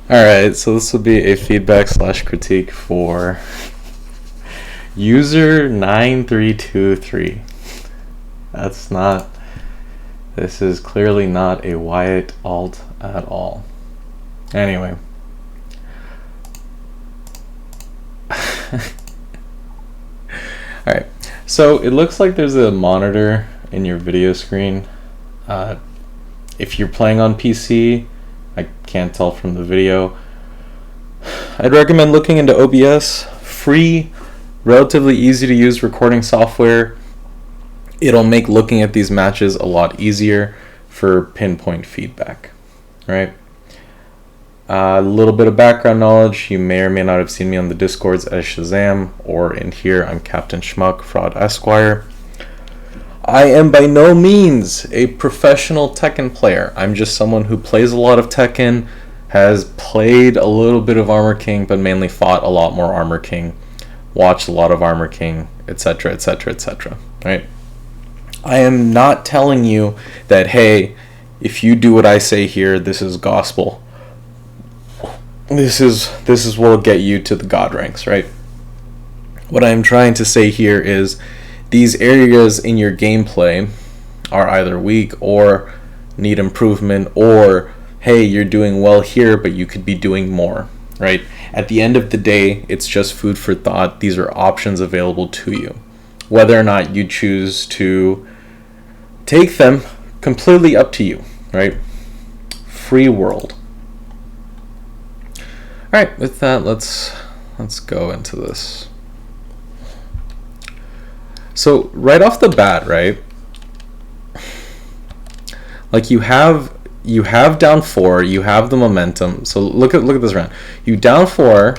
Alright, so this will be a feedback slash critique for user9323. This is clearly not a Wyatt alt at all. Anyway. Alright, so it looks like there's a monitor in your video screen. If you're playing on PC, I can't tell from the video. I'd recommend looking into OBS. Free, relatively easy to use recording software. It'll make looking at these matches a lot easier for pinpoint feedback, right? A little bit of background knowledge. You may or may not have seen me on the Discords as Shazam, or in here I'm Captain Schmuck, Fraud Esquire. I am by no means a professional Tekken player. I'm just someone who plays a lot of Tekken, has played a little bit of Armor King, but mainly fought a lot more Armor King, watched a lot of Armor King, etc., etc., etc., right? I am not telling you that, hey, if you do what I say here, this is gospel. This is what'll get you to the God ranks, right? What I'm trying to say here is these areas in your gameplay are either weak or need improvement, or hey, you're doing well here, but you could be doing more, right? At the end of the day, it's just food for thought. These are options available to you. Whether or not you choose to take them, completely up to you, right? Free world. All right, with that, let's go into this. So right off the bat, right? Like you have down 4, you have the momentum. So look at this round. You down 4,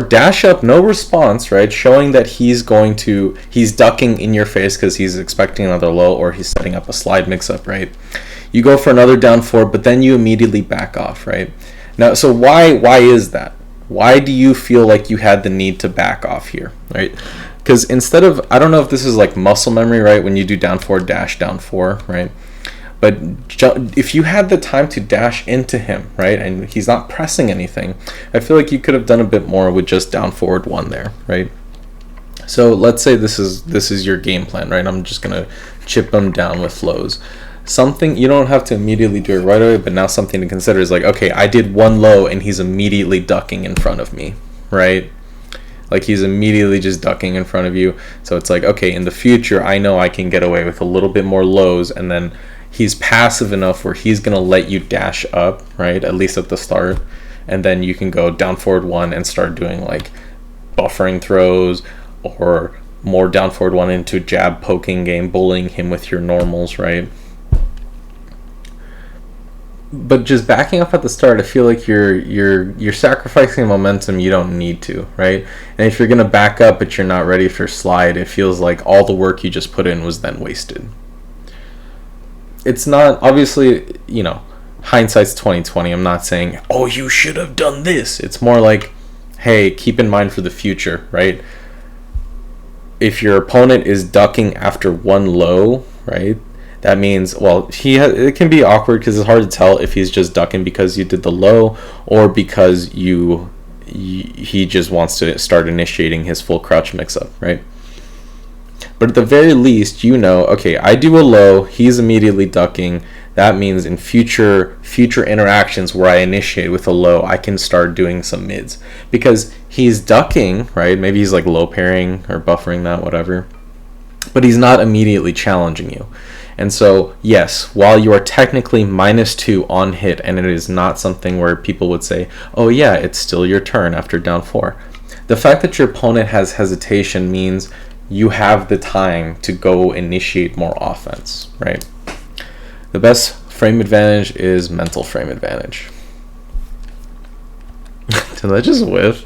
dash up, no response, right? Showing that he's ducking in your face because he's expecting another low, or he's setting up a slide mix-up, right? You go for another down 4, but then you immediately back off, right? Now, so why is that? Why do you feel like you had the need to back off here, right? Because instead of, I don't know if this is like muscle memory, right? When you do down 4, dash down 4, right? But if you had the time to dash into him, right, and he's not pressing anything, I feel like you could have done a bit more with just down forward 1 there, right? So let's say this is your game plan, right? I'm just gonna chip him down with lows. Something you don't have to immediately do it right away, but now something to consider is like, okay, I did 1 low and he's immediately ducking in front of me, right? Like he's immediately just ducking in front of you. So it's like, okay, in the future, I know I can get away with a little bit more lows, and then he's passive enough where he's gonna let you dash up, right? At least at the start, and then you can go down forward 1 and start doing like buffering throws, or more down forward 1 into jab poking game, bullying him with your normals, right? But just backing up at the start, I feel like you're sacrificing momentum you don't need to, right? And if you're gonna back up but you're not ready for slide, it feels like all the work you just put in was then wasted. It's not, obviously, you know, hindsight's 2020. I'm not saying, oh, you should have done this. It's more like, hey, keep in mind for the future, right? If your opponent is ducking after 1 low, right? That means, well, it can be awkward because it's hard to tell if he's just ducking because you did the low, or because he just wants to start initiating his full crouch mix-up, right? But at the very least, you know, okay, I do a low, he's immediately ducking. That means in future interactions where I initiate with a low, I can start doing some mids. Because he's ducking, right? Maybe he's like low pairing or buffering that, whatever. But he's not immediately challenging you. And so, yes, while you are technically -2 on hit, and it is not something where people would say, oh yeah, it's still your turn after down 4. The fact that your opponent has hesitation means you have the time to go initiate more offense, right? The best frame advantage is mental frame advantage. Did I just whiff?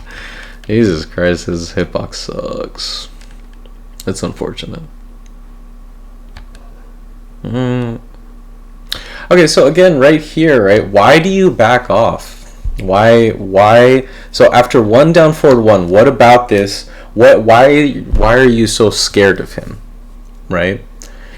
Jesus Christ, his hitbox sucks. It's unfortunate. Okay, so again, right here, right? Why do you back off? Why? So after 1 down forward 1, what about this? Why are you so scared of him, right?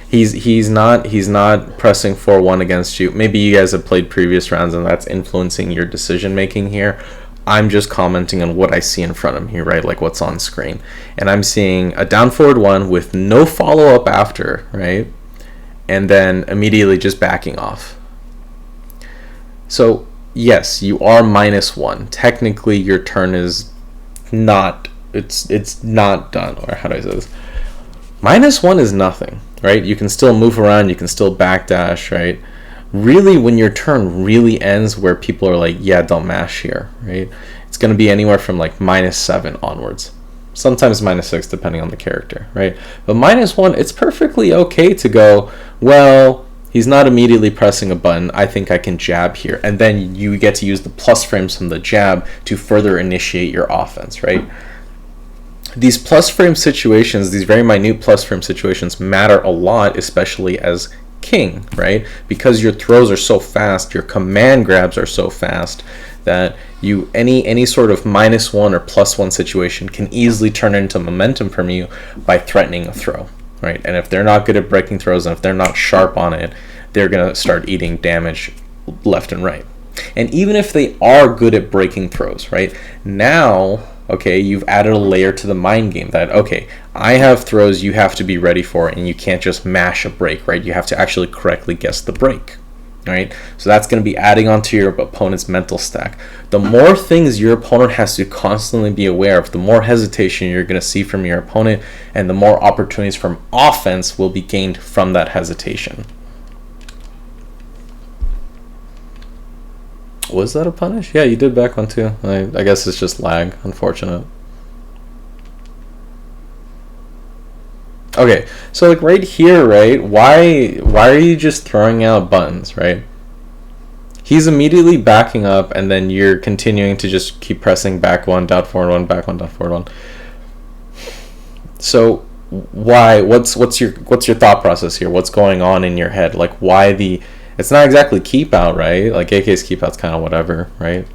He's not pressing 4-1 against you. Maybe you guys have played previous rounds and that's influencing your decision making here. I'm just commenting on what I see in front of me, right? Like what's on screen. And I'm seeing a down forward 1 with no follow-up after, right? And then immediately just backing off. So yes, you are -1. Technically your turn is not, it's not done. Or how do I say this? -1 is nothing, right? You can still move around, you can still backdash, right? Really, when your turn really ends where people are like, yeah, don't mash here, right? It's going to be anywhere from like -7 onwards. Sometimes -6 depending on the character, right? But -1, it's perfectly okay to go, well, he's not immediately pressing a button, I think I can jab here. And then you get to use the plus frames from the jab to further initiate your offense, right? These plus frame situations, these very minute plus frame situations matter a lot, especially as king, right? Because your throws are so fast, your command grabs are so fast that you any sort of -1 or +1 situation can easily turn into momentum from you by threatening a throw, right? And if they're not good at breaking throws and if they're not sharp on it, they're going to start eating damage left and right. And even if they are good at breaking throws, right? Now, okay, you've added a layer to the mind game that, okay, I have throws you have to be ready for, and you can't just mash a break, right? You have to actually correctly guess the break, right? So that's going to be adding onto your opponent's mental stack. The more things your opponent has to constantly be aware of, the more hesitation you're going to see from your opponent, and the more opportunities from offense will be gained from that hesitation. Was that a punish? Yeah, you did back one too. I guess it's just lag, unfortunate. Okay, so like right here, right? Why are you just throwing out buttons, right? He's immediately backing up, and then you're continuing to just keep pressing back 1, down forward 1, back 1, down forward 1. So why? What's your thought process here? What's going on in your head? Like why the? It's not exactly keep out, right? Like AK's keep out's kind of whatever, right?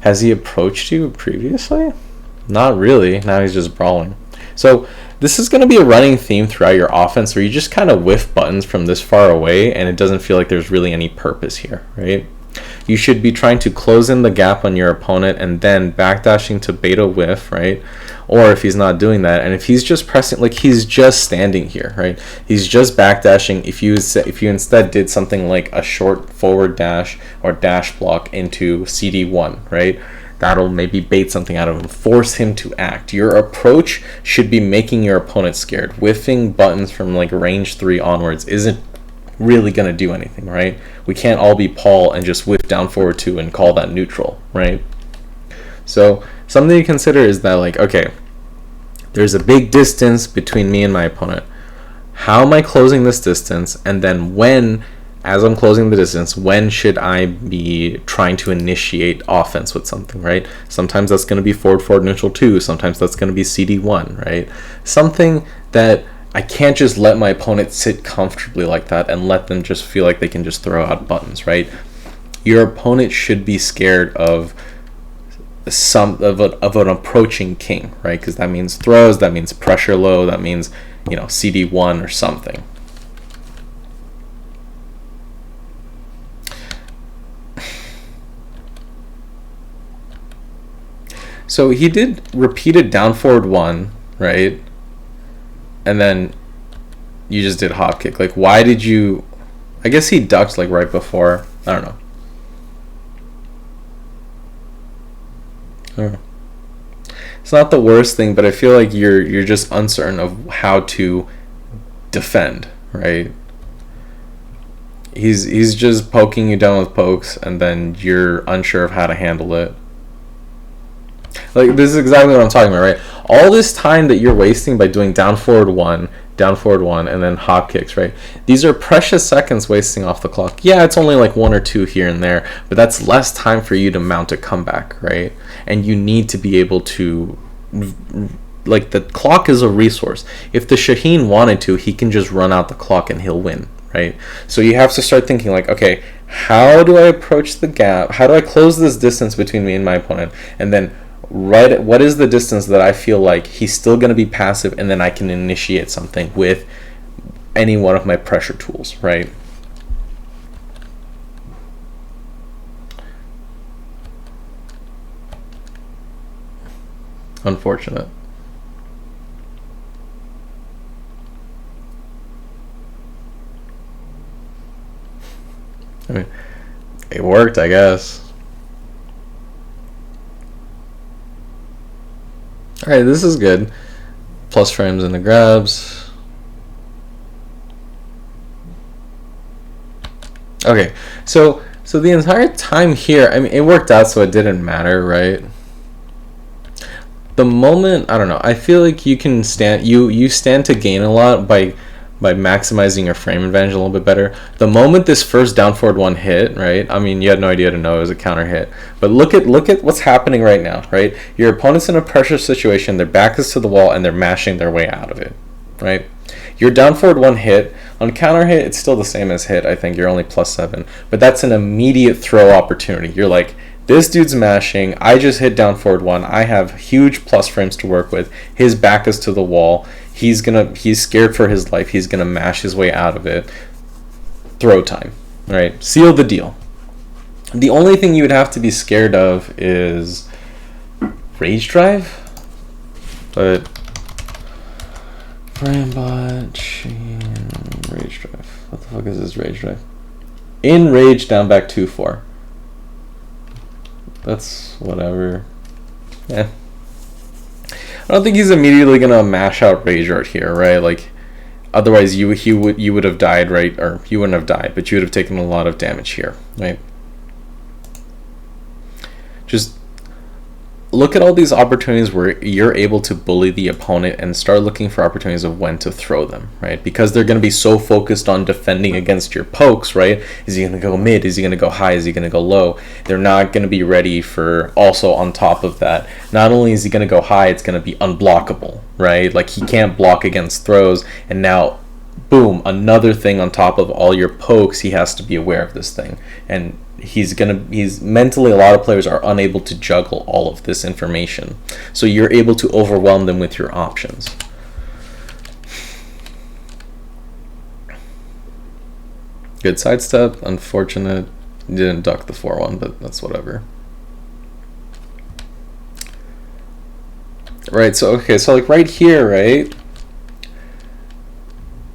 Has he approached you previously? Not really. Now he's just brawling. So this is going to be a running theme throughout your offense where you just kind of whiff buttons from this far away and it doesn't feel like there's really any purpose here, right? You should be trying to close in the gap on your opponent and then backdashing to beta whiff, right? Or if he's not doing that, and if he's just pressing, like he's just standing here, right? He's just backdashing. If you instead did something like a short forward dash or dash block into CD1, right? That'll maybe bait something out of him, force him to act. Your approach should be making your opponent scared. Whiffing buttons from like range 3 onwards isn't really going to do anything, right? We can't all be Paul and just whiff down forward 2 and call that neutral, right? So something to consider is that, like, okay, there's a big distance between me and my opponent. How am I closing this distance? And then when, as I'm closing the distance, when should I be trying to initiate offense with something, right? Sometimes that's going to be forward, neutral 2. Sometimes that's going to be CD1, right? Something that I can't just let my opponent sit comfortably like that and let them just feel like they can just throw out buttons, right? Your opponent should be scared of an approaching king, right? Because that means throws, that means pressure low, that means, you know, CD1 or something. So he did repeated down forward 1, right? And then you just did hop kick. Like, why did you? I guess he ducked like right before. I don't know. It's not the worst thing, but I feel like you're just uncertain of how to defend, right? He's just poking you down with pokes, and then you're unsure of how to handle it. Like, this is exactly what I'm talking about, right? All this time that you're wasting by doing down forward 1, and then hop kicks, right? These are precious seconds wasting off the clock. Yeah, it's only like 1 or 2 here and there, but that's less time for you to mount a comeback, right? And you need to be able to, like, the clock is a resource. If the Shaheen wanted to, he can just run out the clock and he'll win, right? So you have to start thinking like, okay, how do I approach the gap? How do I close this distance between me and my opponent? And then what is the distance that I feel like he's still going to be passive, and then I can initiate something with any one of my pressure tools, right? Unfortunate. I mean, it worked, I guess. Alright, this is good. Plus frames in the grabs. Okay, so the entire time here, I mean, it worked out, so it didn't matter, right? The moment, I don't know, I feel like you can stand, you stand to gain a lot by maximizing your frame advantage a little bit better. The moment this first down forward one hit, right? I mean, you had no idea to know it was a counter hit. But look at what's happening right now, right? Your opponent's in a pressure situation, their back is to the wall, and they're mashing their way out of it, right? Your down forward one hit, on counter hit, it's still the same as hit, I think. You're only +7. But that's an immediate throw opportunity. You're like, this dude's mashing, I just hit down forward one, I have huge plus frames to work with, his back is to the wall, he's scared for his life, he's gonna mash his way out of it. Throw time, right? Seal the deal. The only thing you would have to be scared of is Rage Drive, but Brambot, Shaheen, Rage Drive. What the fuck is this Rage Drive? In Rage, down back 2-4. That's whatever. Yeah. I don't think he's immediately gonna mash out Rage Art here, right? Like, otherwise you would have died, right? Or you wouldn't have died, but you would have taken a lot of damage here, right? Just look at all these opportunities where you're able to bully the opponent and start looking for opportunities of when to throw them, right? Because they're going to be so focused on defending against your pokes, right? Is he going to go mid? Is he going to go high? Is he going to go low? They're not going to be ready for, also on top of that, not only is he going to go high, it's going to be unblockable, right? Like, he can't block against throws, and now, boom, another thing on top of all your pokes, he has to be aware of this thing. And he's mentally, a lot of players are unable to juggle all of this information, so you're able to overwhelm them with your options. Good sidestep, unfortunate, didn't duck the 4-1, but that's whatever. Right, so okay, so like right here, right,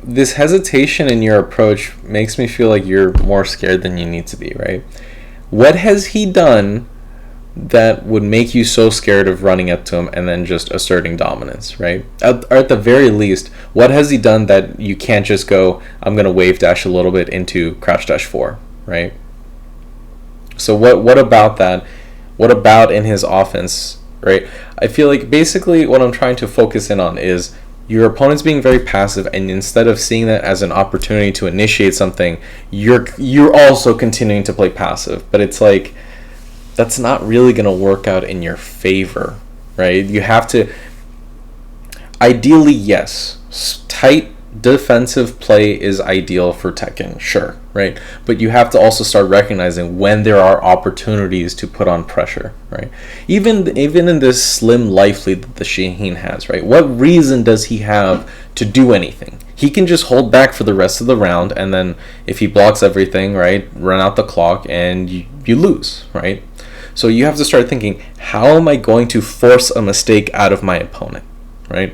this hesitation in your approach makes me feel like you're more scared than you need to be, right? What has he done that would make you so scared of running up to him and then just asserting dominance, right? Or at the very least, what has he done that you can't just go, I'm going to wave dash a little bit into crouch dash 4, right? So what about that? What about in his offense, right? I feel like basically what I'm trying to focus in on is your opponent's being very passive, and instead of seeing that as an opportunity to initiate something, you're also continuing to play passive. But it's like, that's not really going to work out in your favor, right? You have to, ideally, yes, tight defensive play is ideal for Tekken, sure, right? But you have to also start recognizing when there are opportunities to put on pressure, right? Even in this slim life lead that the Shaheen has, right? What reason does he have to do anything? He can just hold back for the rest of the round, and then if he blocks everything, right, run out the clock, and you lose, right? So you have to start thinking, how am I going to force a mistake out of my opponent, right?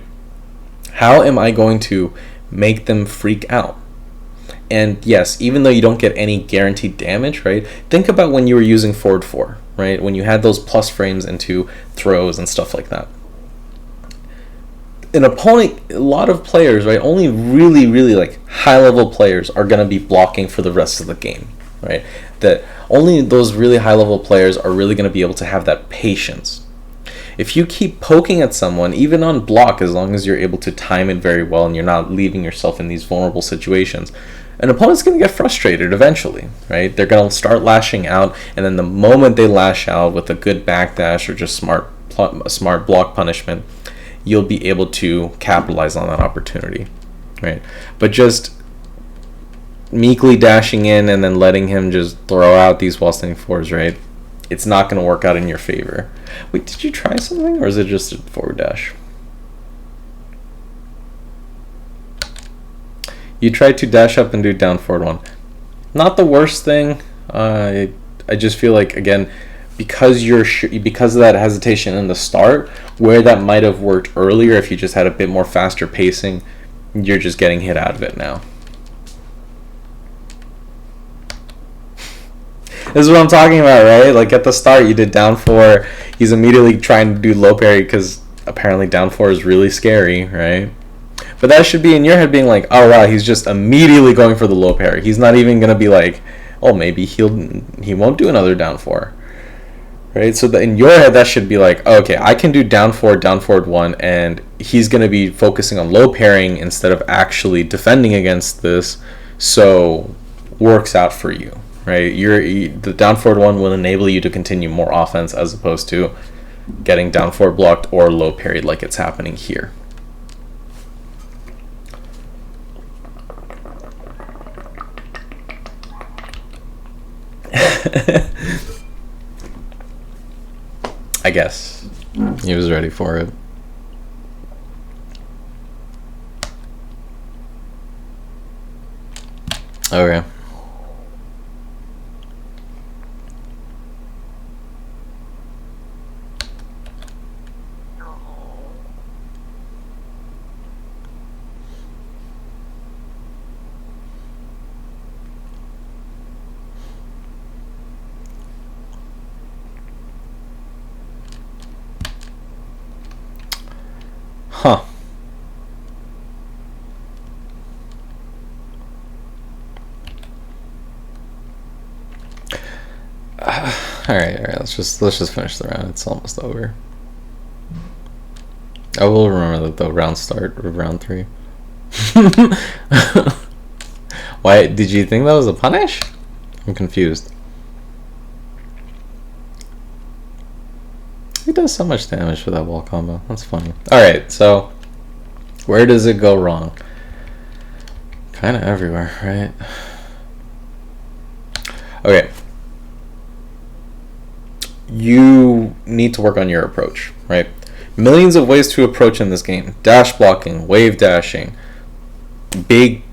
How am I going to make them freak out? And yes, even though you don't get any guaranteed damage, right, think about when you were using forward 4, right, when you had those plus frames into throws and stuff like that. An opponent, a lot of players, right, only really like high level players are going to be blocking for the rest of the game, right? That only those really high level players are really going to be able to have that patience. If you keep poking at someone, even on block, as long as you're able to time it very well and you're not leaving yourself in these vulnerable situations, an opponent's going to get frustrated eventually, right? They're going to start lashing out, and then the moment they lash out with a good backdash or just smart block punishment, you'll be able to capitalize on that opportunity, right? But just meekly dashing in and then letting him just throw out these while standing 4s, right? It's not going to work out in your favor. Wait, did you try something, or is it just a forward dash? You tried to dash up and do down forward 1. Not the worst thing. I just feel like, again, because because of that hesitation in the start, where that might have worked earlier if you just had a bit more faster pacing, you're just getting hit out of it now. This is what I'm talking about, right? Like at the start, you did down 4. He's immediately trying to do low parry because apparently down 4 is really scary, right? But that should be in your head being like, oh wow, he's just immediately going for the low parry. He's not even gonna be like, oh, maybe he won't do another down 4, right? So in your head, that should be like, oh, okay, I can do down forward 1, and he's gonna be focusing on low parrying instead of actually defending against this. So works out for you, right? The down forward 1 will enable you to continue more offense as opposed to getting down forward blocked or low parried like it's happening here. I guess he was ready for it. Okay. Huh. All right. Let's just finish the round. It's almost over. I will remember that the round start of round 3. Why did you think that was a punish? I'm confused. He does so much damage for that wall combo. That's funny. Alright, so where does it go wrong? Kind of everywhere, right? Okay. You need to work on your approach, right? Millions of ways to approach in this game. Dash blocking, wave dashing, big,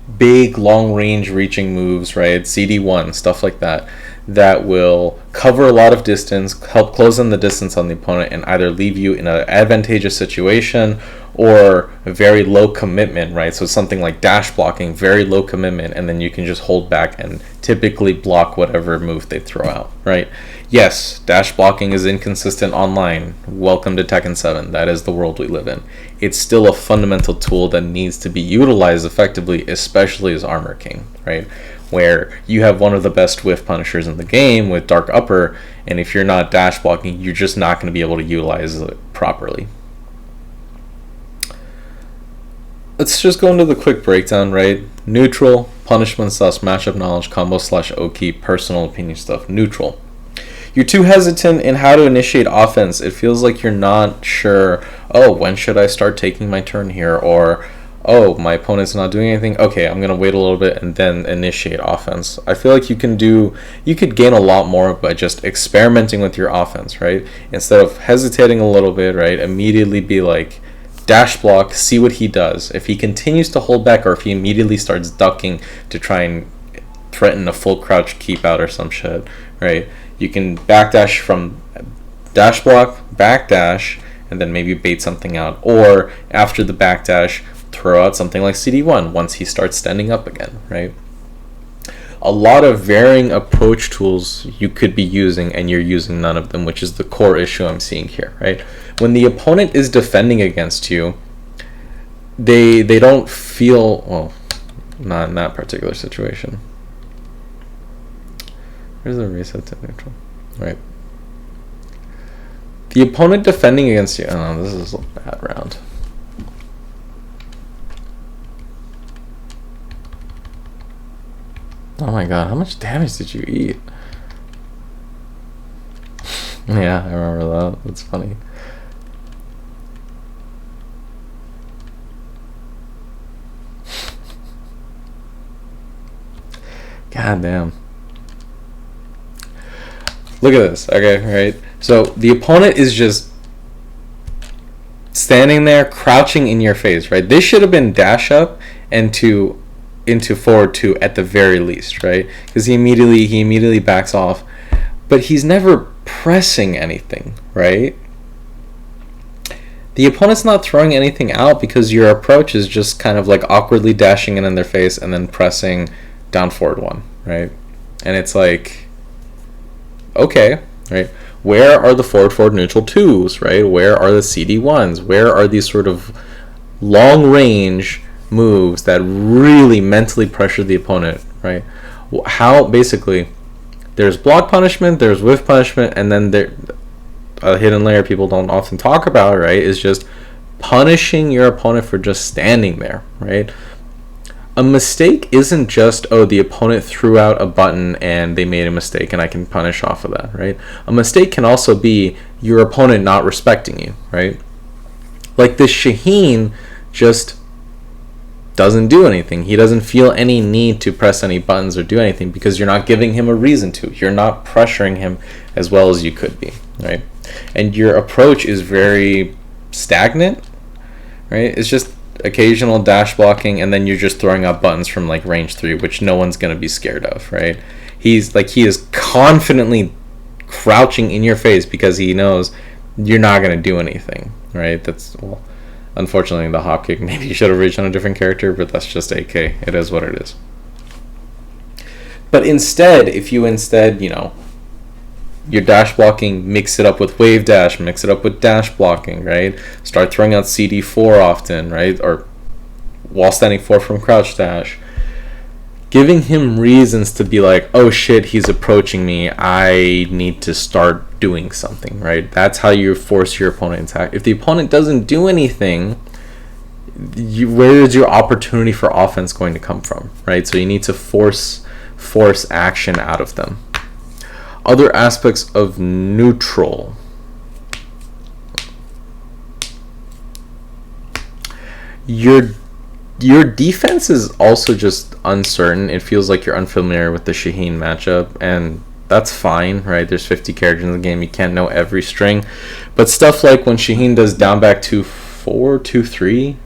long-range reaching moves, right? CD1, stuff like that. That will cover a lot of distance, help close in the distance on the opponent, and either leave you in an advantageous situation or a very low commitment, right? So something like dash blocking, very low commitment, and then you can just hold back and typically block whatever move they throw out, right? Yes, dash blocking is inconsistent online. Welcome to Tekken 7. That is the world we live in. It's still a fundamental tool that needs to be utilized effectively, especially as Armor King, right? Where you have one of the best whiff punishers in the game with Dark Upper, and if you're not dash blocking, you're just not going to be able to utilize it properly. Let's just go into the quick breakdown, right? Neutral, punishment / matchup knowledge, combo / Oki, personal opinion stuff. Neutral. You're too hesitant in how to initiate offense. It feels like you're not sure, oh, when should I start taking my turn here? Or, oh, my opponent's not doing anything. Okay, I'm going to wait a little bit and then initiate offense. I feel like you could gain a lot more by just experimenting with your offense, right? Instead of hesitating a little bit, right? Immediately be like, dash block, see what he does. If he continues to hold back or if he immediately starts ducking to try and threaten a full crouch keep out or some shit, right? You can backdash from dash block, backdash, and then maybe bait something out. Or after the backdash, throw out something like CD1 once he starts standing up again, right? A lot of varying approach tools you could be using, and you're using none of them, which is the core issue I'm seeing here, right? When the opponent is defending against you, they don't feel, well, not in that particular situation. Where's the reset to neutral? Right. The opponent defending against you, oh, this is a bad round. Oh my god, how much damage did you eat? Yeah, I remember that. That's funny. God damn. Look at this, okay, right? So the opponent is just standing there, crouching in your face, right? This should have been dash up and to into forward 2 at the very least, right? Because he immediately backs off, but he's never pressing anything, right? The opponent's not throwing anything out because your approach is just kind of like awkwardly dashing in their face and then pressing down forward 1, right? And it's like, okay, right? Where are the forward neutral 2s, right? Where are the CD1s? Where are these sort of long range moves that really mentally pressure the opponent, right? How, basically, there's block punishment, there's whiff punishment, and then there, a hidden layer people don't often talk about, right, is just punishing your opponent for just standing there, right? A mistake isn't just, oh, the opponent threw out a button and they made a mistake and I can punish off of that, right? A mistake can also be your opponent not respecting you, right? Like this Shaheen just doesn't do anything. He doesn't feel any need to press any buttons or do anything because you're not giving him a reason to. You're not pressuring him as well as you could be, right? And your approach is very stagnant, right? It's just occasional dash blocking, and then you're just throwing out buttons from like range 3, which no one's going to be scared of, right? He is confidently crouching in your face because he knows you're not going to do anything, right? That's, well, unfortunately the hop kick maybe you should have reached on a different character, but that's just AK. It is what it is. But instead, if you you know, your dash blocking, mix it up with wave dash, mix it up with dash blocking, right? Start throwing out CD4 often, right? Or while standing 4 from crouch dash. Giving him reasons to be like, oh shit, he's approaching me, I need to start doing something, right? That's how you force your opponent to attack. If the opponent doesn't do anything, where is your opportunity for offense going to come from, right? So you need to force action out of them. Other aspects of neutral. Your defense is also just uncertain. It feels like you're unfamiliar with the Shaheen matchup, and that's fine, right? There's 50 characters in the game. You can't know every string. But stuff like when Shaheen does down back 2-4, 2-3,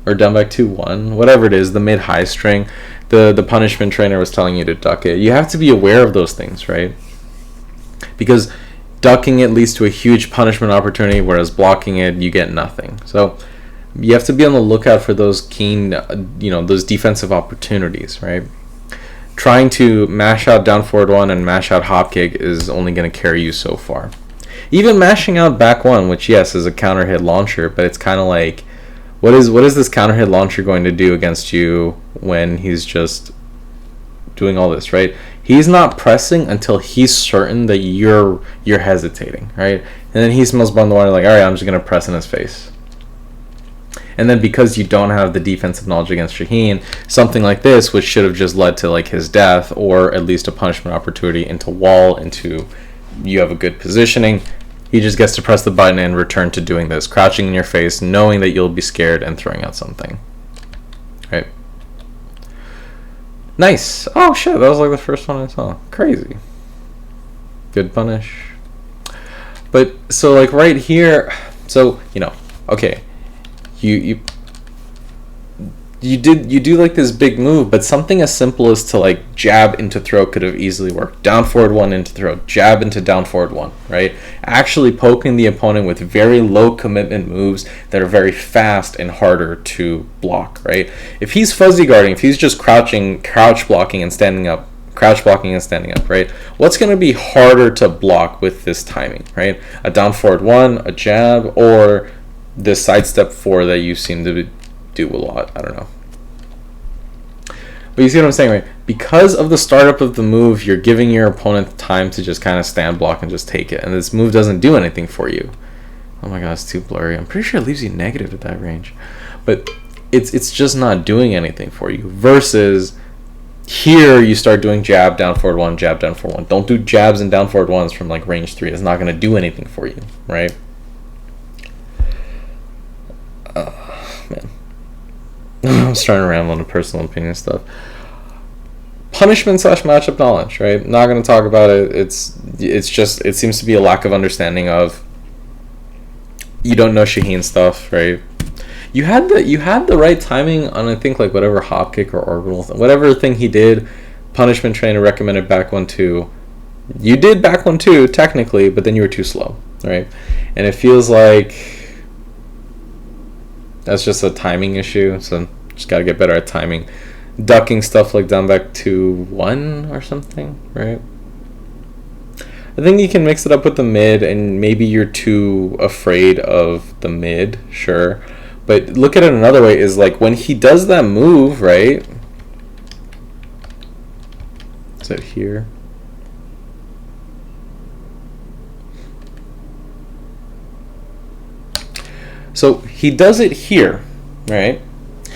or down back 2-1, whatever it is, the mid-high string, the punishment trainer was telling you to duck it. You have to be aware of those things, right? Because ducking it leads to a huge punishment opportunity, whereas blocking it, you get nothing. So you have to be on the lookout for those keen, those defensive opportunities, right? Trying to mash out down forward 1 and mash out hop kick is only going to carry you so far. Even mashing out back 1, which yes is a counter hit launcher, but it's kind of like, what is this counter hit launcher going to do against you when he's just doing all this, right? He's not pressing until he's certain that you're hesitating, right? And then he smells blood in the water, like, all right, I'm just going to press in his face. And then because you don't have the defensive knowledge against Shaheen, something like this, which should have just led to like his death or at least a punishment opportunity into wall, into you have a good positioning, he just gets to press the button and return to doing this, crouching in your face, knowing that you'll be scared and throwing out something. Right? Nice. Oh shit, that was like the first one I saw. Crazy. Good punish. But so like right here, so okay. You do like this big move, but something as simple as to like jab into throw could have easily worked. Down forward 1 into throw, jab into down forward 1, right? Actually poking the opponent with very low commitment moves that are very fast and harder to block, right? If he's fuzzy guarding, if he's just crouch blocking and standing up, right? What's going to be harder to block with this timing, right? A down forward 1, a jab, or this sidestep 4 that you seem to do a lot. I don't know. But you see what I'm saying, right? Because of the startup of the move, you're giving your opponent time to just kind of stand block and just take it. And this move doesn't do anything for you. Oh my god, it's too blurry. I'm pretty sure it leaves you negative at that range. But it's just not doing anything for you. Versus here you start doing jab, down forward 1, jab, down forward 1. Don't do jabs and down forward 1s from like range 3. It's not going to do anything for you, right? Man. I'm starting to ramble on personal opinion stuff. Punishment / matchup knowledge, right? Not going to talk about it. It's just, it seems to be a lack of understanding of, you don't know Shaheen stuff, right? You had the right timing on, I think, like whatever hop kick or orbital, whatever thing he did. Punishment trainer recommended back 1-2. You did back 1-2 technically, but then you were too slow, right? And it feels like that's just a timing issue. So just got to get better at timing. Ducking stuff like down back 2-1 or something, right? I think you can mix it up with the mid, and maybe you're too afraid of the mid, sure. But look at it another way, is like when he does that move, right? Is it here? So he does it here, right?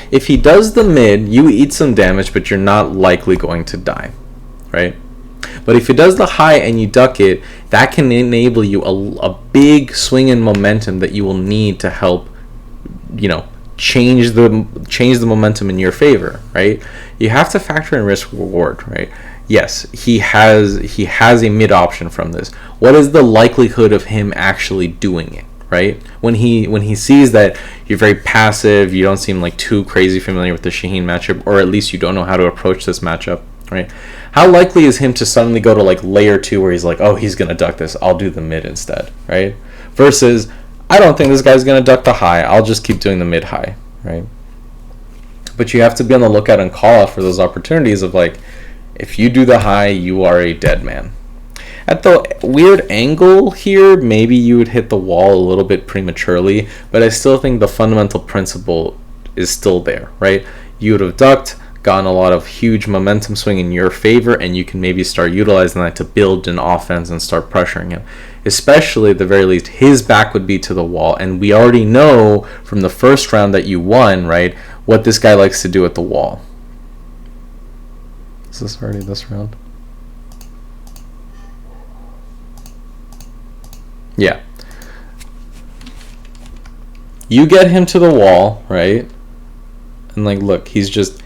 If he does the mid, you eat some damage, but you're not likely going to die, right? But if he does the high and you duck it, that can enable you a big swing in momentum that you will need to help, you know, change the momentum in your favor, right? You have to factor in risk reward, right? Yes, he has a mid option from this. What is the likelihood of him actually doing it, right? When he sees that you're very passive, you don't seem like too crazy familiar with the Shaheen matchup, or at least you don't know how to approach this matchup, right? How likely is him to suddenly go to like layer 2 where he's like, oh, he's gonna duck this, I'll do the mid instead, right? Versus, I don't think this guy's gonna duck the high, I'll just keep doing the mid high, right? But you have to be on the lookout and call out for those opportunities of like, if you do the high, you are a dead man. At the weird angle here, maybe you would hit the wall a little bit prematurely, but I still think the fundamental principle is still there, right? You would have ducked, gotten a lot of huge momentum swing in your favor, and you can maybe start utilizing that to build an offense and start pressuring him. Especially at the very least, his back would be to the wall, and we already know from the first round that you won, right, what this guy likes to do at the wall. Is this already this round? Yeah. You get him to the wall, right? And like, look, he's just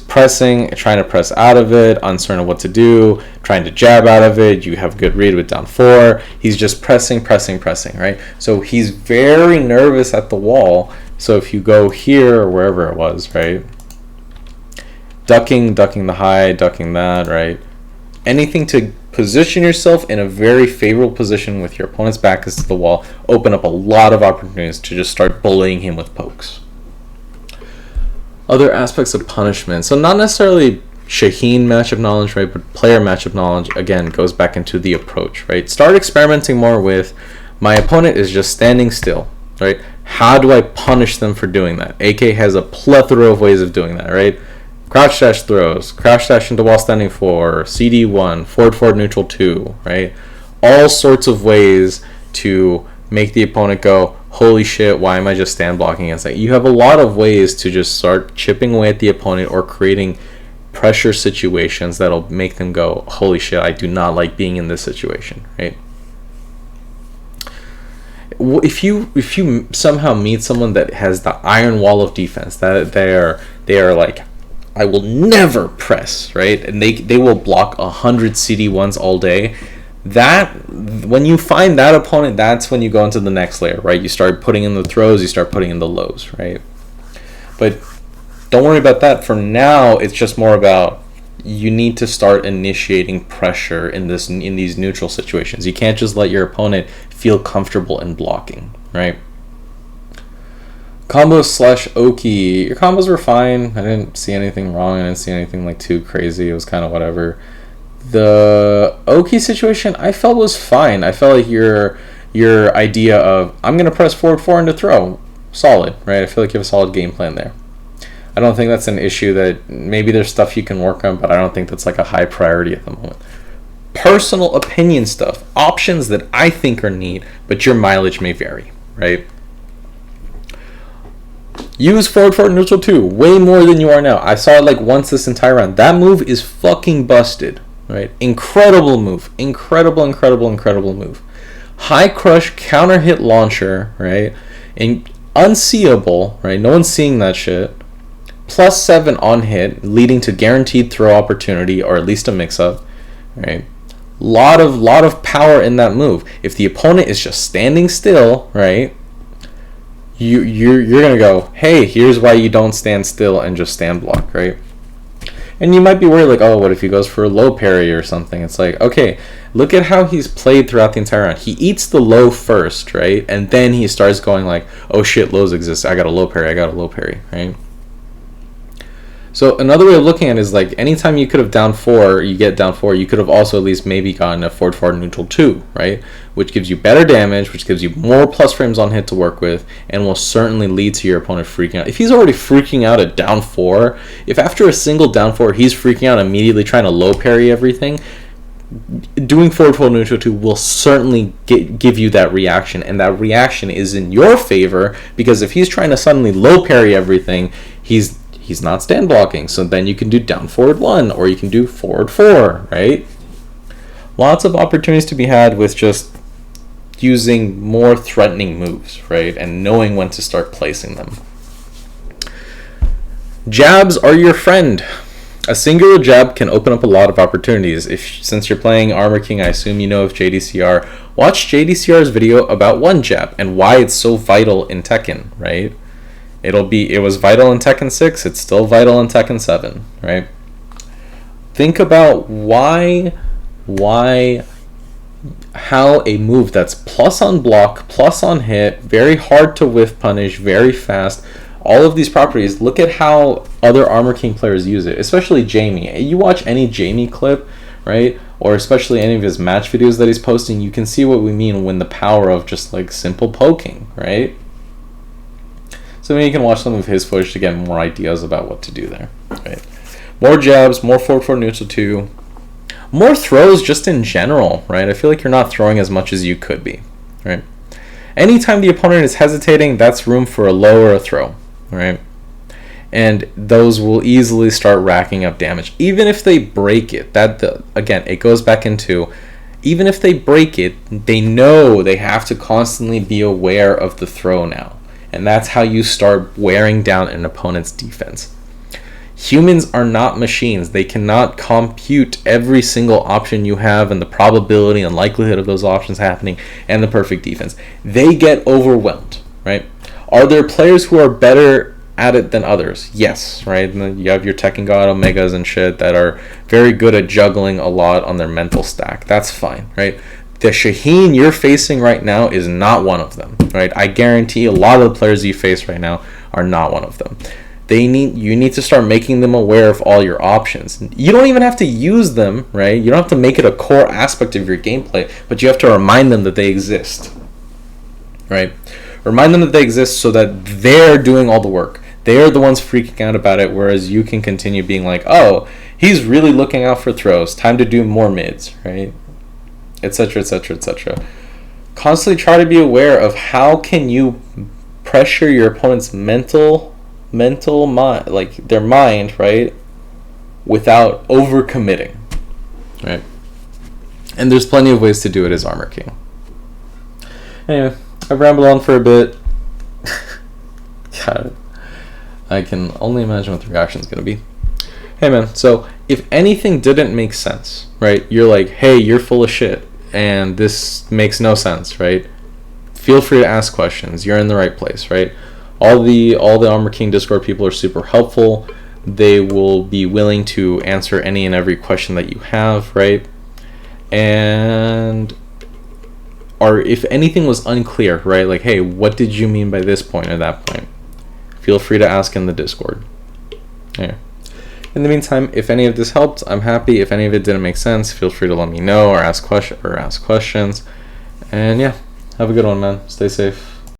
pressing, trying to press out of it, uncertain of what to do, trying to jab out of it. You have good read with down 4. He's just pressing, right? So he's very nervous at the wall. So if you go here or wherever it was, right? Ducking the high, ducking that, right? Anything to position yourself in a very favorable position with your opponent's back is to the wall. Open up a lot of opportunities to just start bullying him with pokes. Other aspects of punishment. So not necessarily Shaheen matchup knowledge, right? But player matchup knowledge, again, goes back into the approach, right? Start experimenting more with, my opponent is just standing still, right? How do I punish them for doing that? AK has a plethora of ways of doing that, right? Crouch dash throws, crouch dash into wall standing 4, CD1, forward neutral 2, right? All sorts of ways to make the opponent go, holy shit, why am I just stand blocking against that? You have a lot of ways to just start chipping away at the opponent or creating pressure situations that'll make them go, holy shit, I do not like being in this situation, right? If you somehow meet someone that has the iron wall of defense, that they are like, I will never press, right? And they will block 100 CD1s all day. That, when you find that opponent, that's when you go into the next layer, right? You start putting in the throws, you start putting in the lows, right? But don't worry about that. For now, it's just more about, you need to start initiating pressure in these neutral situations. You can't just let your opponent feel comfortable in blocking, right? Combos / Oki. Your combos were fine. I didn't see anything wrong. I didn't see anything like too crazy. It was kind of whatever. The Oki situation I felt was fine. I felt like your idea of, I'm going to press forward 4 into throw, solid, right? I feel like you have a solid game plan there. I don't think that's an issue that, maybe there's stuff you can work on, but I don't think that's like a high priority at the moment. Personal opinion stuff, options that I think are neat, but your mileage may vary, right? Use forward neutral 2 way more than you are now. I saw it like once this entire round. That move is fucking busted, right? Incredible move. Incredible move. High crush counter hit launcher, right? And unseeable, right? No one's seeing that shit. +7 on hit, leading to guaranteed throw opportunity, or at least a mix-up, right? Lot of power in that move. If the opponent is just standing still, right, you're gonna go, hey, here's why you don't stand still and just stand block, right? And you might be worried, like, oh, what if he goes for a low parry or something? It's like, okay, look at how he's played throughout the entire round. He eats the low first, right? And then he starts going like, oh shit, lows exist. I got a low parry, right? So another way of looking at it is like, anytime you could have down 4, you get down 4, you could have also at least maybe gotten a forward neutral 2, right? Which gives you better damage, which gives you more plus frames on hit to work with, and will certainly lead to your opponent freaking out. If he's already freaking out at down 4, if after a single down 4 he's freaking out immediately trying to low parry everything, doing forward neutral 2 will certainly give you that reaction, and that reaction is in your favor, because if he's trying to suddenly low parry everything, he's not stand blocking, so then you can do down forward 1, or you can do forward 4, right? Lots of opportunities to be had with just using more threatening moves, right? And knowing when to start placing them. Jabs are your friend. A singular jab can open up a lot of opportunities. Since you're playing Armor King, I assume you know of JDCR. Watch JDCR's video about one jab and why it's so vital in Tekken, right? It was vital in Tekken 6, it's still vital in Tekken 7, right? Think about how a move that's plus on block, plus on hit, very hard to whiff punish, very fast, all of these properties, look at how other Armor King players use it, especially Jamie. You watch any Jamie clip, right? Or especially any of his match videos that he's posting, you can see what we mean when the power of just like simple poking, right? So maybe you can watch some of his footage to get more ideas about what to do there, right? More jabs, more forward neutral 2, more throws just in general, right? I feel like you're not throwing as much as you could be, right? Anytime the opponent is hesitating, that's room for a low or a throw, right? And those will easily start racking up damage. Even if they break it, again, it goes back into, even if they break it, they know they have to constantly be aware of the throw now. And that's how you start wearing down an opponent's defense. Humans are not machines. They cannot compute every single option you have and the probability and likelihood of those options happening and the perfect defense. They get overwhelmed, right? Are there players who are better at it than others? Yes, right? You have your Tekken God Omegas and shit that are very good at juggling a lot on their mental stack. That's fine, right? The Shaheen you're facing right now is not one of them, right? I guarantee a lot of the players you face right now are not one of them. You need to start making them aware of all your options. You don't even have to use them, right? You don't have to make it a core aspect of your gameplay, but you have to remind them that they exist, right? Remind them that they exist so that they're doing all the work. They're the ones freaking out about it, whereas you can continue being like, oh, he's really looking out for throws. Time to do more mids, right? Etc., etc., etc. Constantly try to be aware of how can you pressure your opponent's mental mind, like their mind, right, without overcommitting, right? And there's plenty of ways to do it as Armor King. Anyway, I've rambled on for a bit. God, I can only imagine what the reaction's gonna be. Hey man, so if anything didn't make sense, right, you're like, hey, you're full of shit and this makes no sense, right? Feel free to ask questions. You're in the right place, right? All the Armor King Discord people are super helpful. They will be willing to answer any and every question that you have, right? And if anything was unclear, right? Like, hey, what did you mean by this point or that point? Feel free to ask in the Discord. Yeah. In the meantime, if any of this helped, I'm happy. If any of it didn't make sense, feel free to let me know or ask questions. And yeah, have a good one, man. Stay safe.